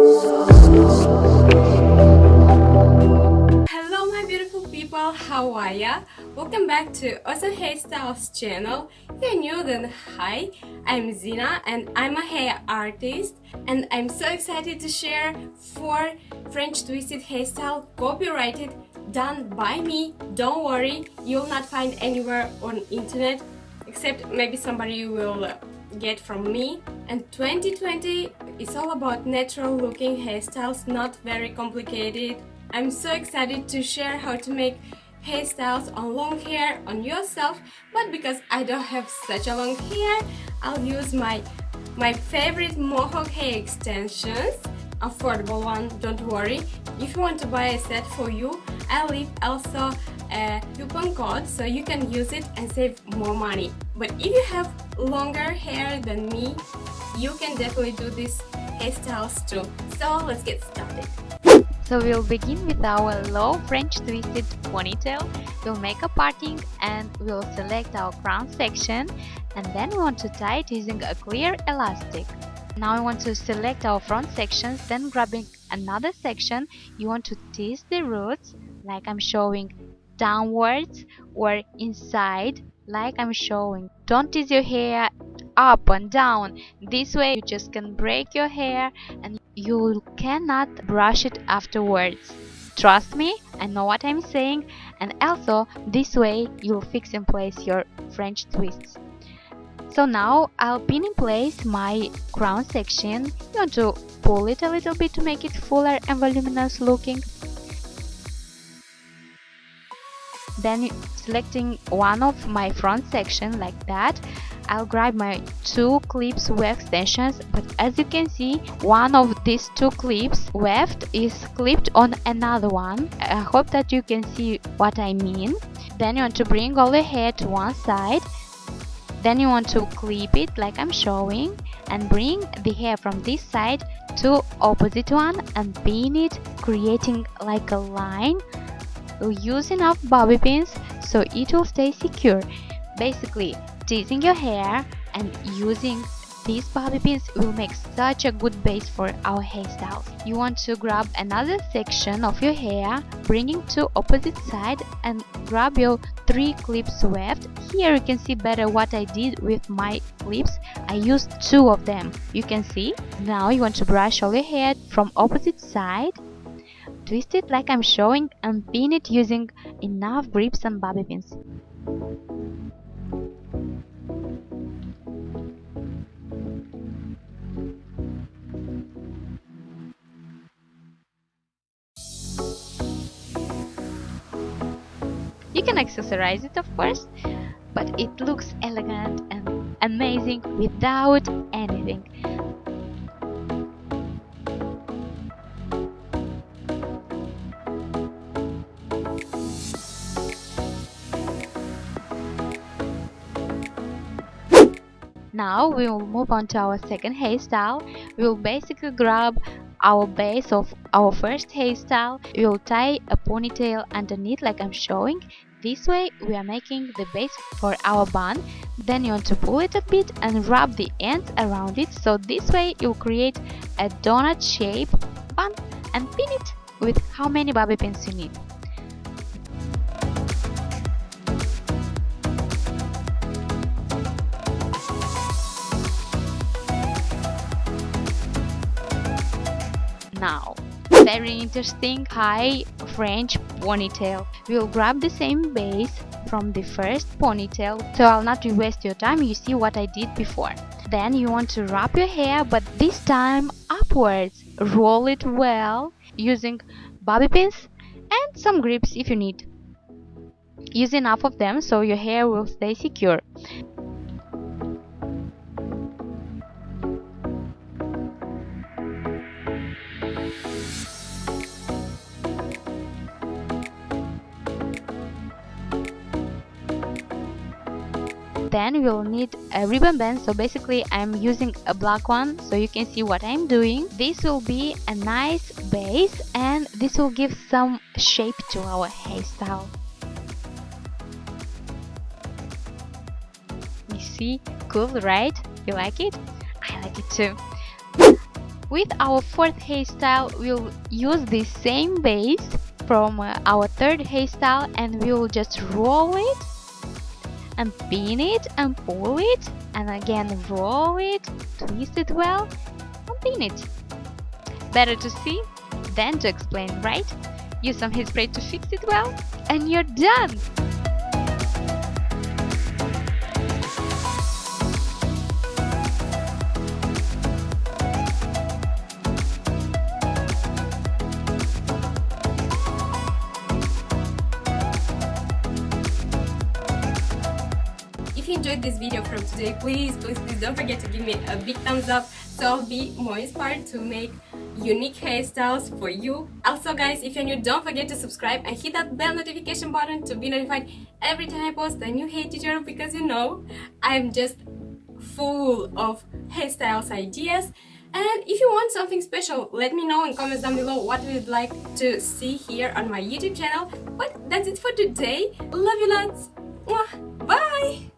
Hello my beautiful people, how are ya? Welcome back to Awesome Hairstyles channel. If you're new, then hi, I'm Zina and I'm a hair artist, and I'm so excited to share 4 French twisted hairstyle copyrighted done by me. Don't worry, you'll not find anywhere on internet, except maybe somebody will get from me. And 2020 is all about natural looking hairstyles, not very complicated. I'm so excited to share how to make hairstyles on long hair on yourself, but because I don't have such a long hair, I'll use my favorite mohawk hair extensions, affordable one, don't worry. If you want to buy a set for you, I'll leave also a coupon code so you can use it and save more money. But if you have longer hair than me, you can definitely do these hairstyles too. So let's get started. So we'll begin with our low French twisted ponytail. We'll make a parting and we'll select our crown section, and then we want to tie it using a clear elastic. Now we want to select our front sections, then grabbing another section, you want to twist the roots like I'm showing downwards or inside like I'm showing. Don't twist your hair up and down. This way you just can break your hair and you cannot brush it afterwards. Trust me, I know what I'm saying, and also this way you'll fix in place your French twists. So now I'll pin in place my crown section. You want to pull it a little bit to make it fuller and voluminous looking. Then selecting one of my front section like that, I'll grab my 2 clips weft extensions, but as you can see, one of these 2 clips weft is clipped on another one. I hope that you can see what I mean. Then you want to bring all the hair to one side. Then you want to clip it like I'm showing and bring the hair from this side to opposite one and pin it, creating like a line. Use enough bobby pins so it will stay secure. Basically, teasing your hair and using these bobby pins will make such a good base for our hairstyles. You want to grab another section of your hair, bringing to opposite side and grab your 3 clips weft. Here you can see better what I did with my clips. I used 2 of them. You can see. Now you want to brush all your hair from opposite side. Twist it like I'm showing and pin it using enough grips and bobby pins. You can accessorize it, of course, but it looks elegant and amazing without anything. Now we will move on to our second hairstyle. We will basically grab our base of our first hairstyle. We will tie a ponytail underneath like I'm showing. This way we are making the base for our bun. Then you want to pull it a bit and wrap the ends around it. So this way you'll create a donut shape bun and pin it with how many bobby pins you need. Now, very interesting high French ponytail. We'll grab the same base from the first ponytail, so I'll not waste your time. You see what I did before. Then you want to wrap your hair, but this time upwards. Roll it well using bobby pins and some grips if you need. Use enough of them so your hair will stay secure. Then we'll need a ribbon band, so basically I'm using a black one so you can see what I'm doing. This will be a nice base and this will give some shape to our hairstyle. You see, cool, right? You like it? I like it too. With our fourth hairstyle, we'll use the same base from our third hairstyle, and we'll just roll it and pin it and pull it, and again roll it, twist it well and pin it. Better to see than to explain, right? Use some hairspray to fix it well and you're done! If you enjoyed this video from today, please don't forget to give me a big thumbs up so I'll be more inspired to make unique hairstyles for you. Also guys, if you're new, don't forget to subscribe and hit that bell notification button to be notified every time I post a new hair tutorial, because you know I'm just full of hairstyles ideas. And if you want something special, let me know in comments down below what you'd like to see here on my YouTube channel. But that's it for today. Love you lots. Mwah. Bye!